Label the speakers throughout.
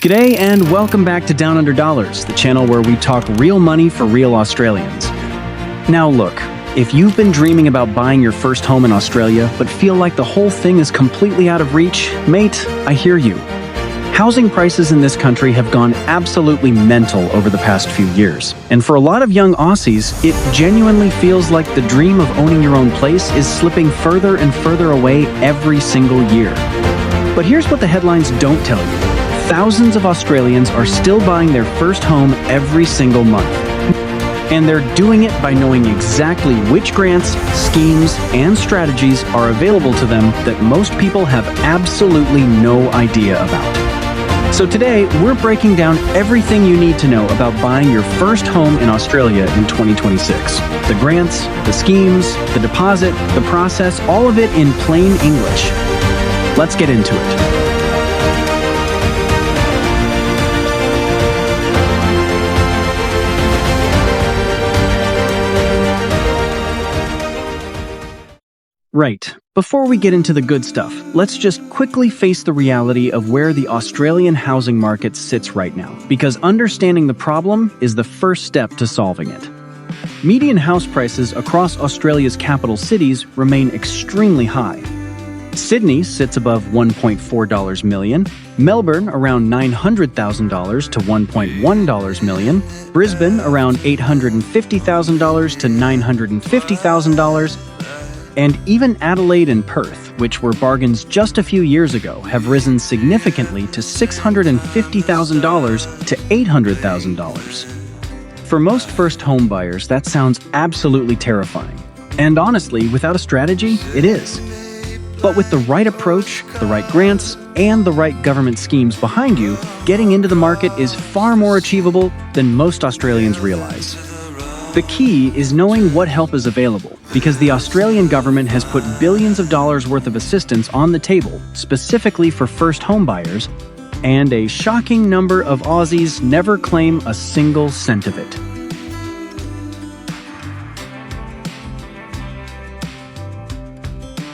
Speaker 1: G'day and welcome back to Down Under Dollars, the channel where we talk real money for real Australians. Now look, if you've been dreaming about buying your first home in Australia but feel like the whole thing is completely out of reach, mate, I hear you. Housing prices in this country have gone absolutely mental over the past few years, and for a lot of young Aussies, it genuinely feels like the dream of owning your own place is slipping further and further away every single year. But here's what the headlines don't tell you. Thousands of Australians are still buying their first home every single month. And they're doing it by knowing exactly which grants, schemes, and strategies are available to them that most people have absolutely no idea about. So today, we're breaking down everything you need to know about buying your first home in Australia in 2026. The grants, the schemes, the deposit, the process, all of it in plain English. Let's get into it. Right. Before we get into the good stuff, let's just quickly face the reality of where the Australian housing market sits right now, because understanding the problem is the first step to solving it. Median house prices across Australia's capital cities remain extremely high. Sydney sits above $1.4 million, Melbourne around $900,000 to $1.1 million, Brisbane around $850,000 to $950,000, and even Adelaide and Perth, which were bargains just a few years ago, have risen significantly to $650,000 to $800,000. For most first home buyers, that sounds absolutely terrifying. And honestly, without a strategy, it is. But with the right approach, the right grants, and the right government schemes behind you, getting into the market is far more achievable than most Australians realize. The key is knowing what help is available, because the Australian government has put billions of dollars worth of assistance on the table, specifically for first home buyers, and a shocking number of Aussies never claim a single cent of it.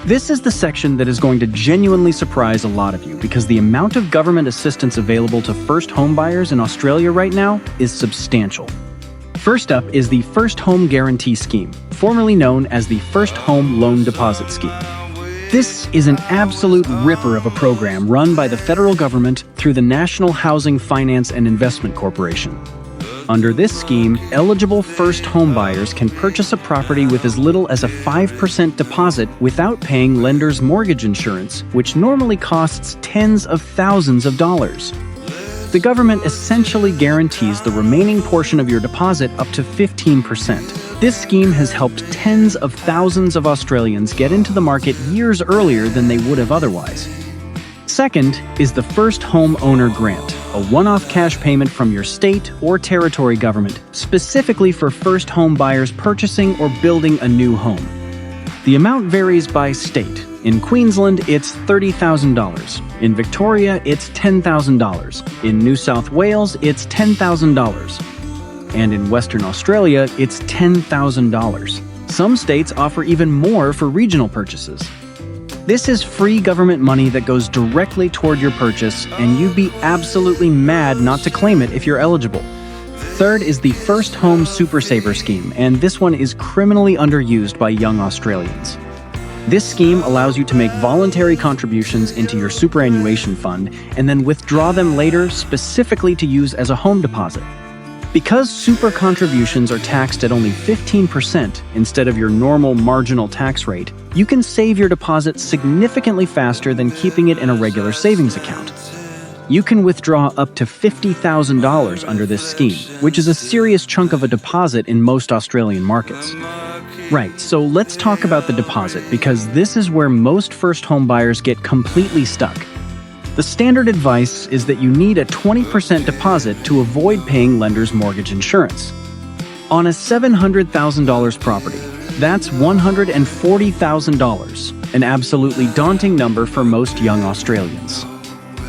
Speaker 1: This is the section that is going to genuinely surprise a lot of you, because the amount of government assistance available to first home buyers in Australia right now is substantial. First up is the First Home Guarantee Scheme, formerly known as the First Home Loan Deposit Scheme. This is an absolute ripper of a program run by the federal government through the National Housing Finance and Investment Corporation. Under this scheme, eligible first home buyers can purchase a property with as little as a 5% deposit without paying lender's mortgage insurance, which normally costs tens of thousands of dollars. The government essentially guarantees the remaining portion of your deposit up to 15%. This scheme has helped tens of thousands of Australians get into the market years earlier than they would have otherwise. Second is the First Home Owner Grant, a one-off cash payment from your state or territory government, specifically for first home buyers purchasing or building a new home. The amount varies by state. In Queensland, it's $30,000. In Victoria, it's $10,000. In New South Wales, it's $10,000. And in Western Australia, it's $10,000. Some states offer even more for regional purchases. This is free government money that goes directly toward your purchase, and you'd be absolutely mad not to claim it if you're eligible. Third is the First Home Super Saver Scheme, and this one is criminally underused by young Australians. This scheme allows you to make voluntary contributions into your superannuation fund and then withdraw them later specifically to use as a home deposit. Because super contributions are taxed at only 15% instead of your normal marginal tax rate, you can save your deposit significantly faster than keeping it in a regular savings account. You can withdraw up to $50,000 under this scheme, which is a serious chunk of a deposit in most Australian markets. Right, so let's talk about the deposit, because this is where most first home buyers get completely stuck. The standard advice is that you need a 20% deposit to avoid paying lender's mortgage insurance. On a $700,000 property, that's $140,000, an absolutely daunting number for most young Australians.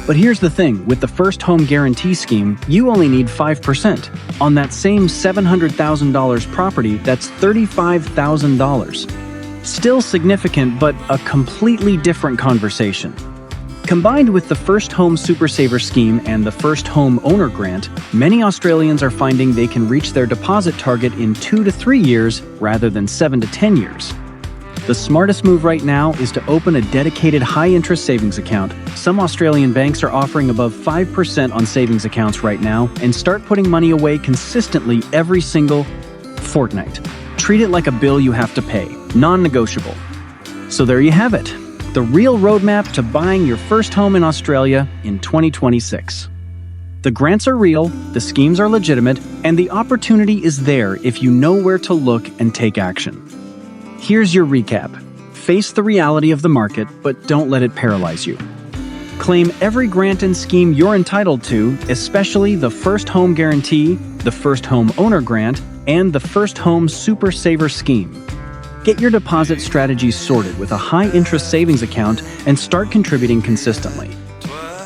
Speaker 1: But here's the thing, with the First Home Guarantee Scheme, you only need 5%. On that same $700,000 property, that's $35,000. Still significant, but a completely different conversation. Combined with the First Home Super Saver scheme and the First Home Owner Grant, many Australians are finding they can reach their deposit target in 2 to 3 years rather than 7 to 10 years. The smartest move right now is to open a dedicated high-interest savings account. Some Australian banks are offering above 5% on savings accounts right now, and start putting money away consistently every single fortnight. Treat it like a bill you have to pay, non-negotiable. So there you have it, the real roadmap to buying your first home in Australia in 2026. The grants are real, the schemes are legitimate, and the opportunity is there if you know where to look and take action. Here's your recap. Face the reality of the market, but don't let it paralyze you. Claim every grant and scheme you're entitled to, especially the First Home Guarantee, the First Home Owner Grant, and the First Home Super Saver scheme. Get your deposit strategies sorted with a high-interest savings account and start contributing consistently.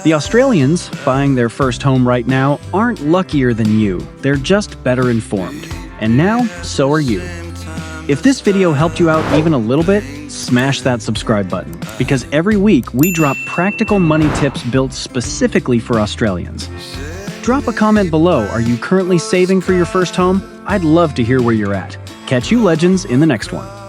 Speaker 1: The Australians buying their first home right now aren't luckier than you, they're just better informed. And now, so are you. If this video helped you out even a little bit, smash that subscribe button, because every week we drop practical money tips built specifically for Australians. Drop a comment below, are you currently saving for your first home? I'd love to hear where you're at. Catch you legends in the next one.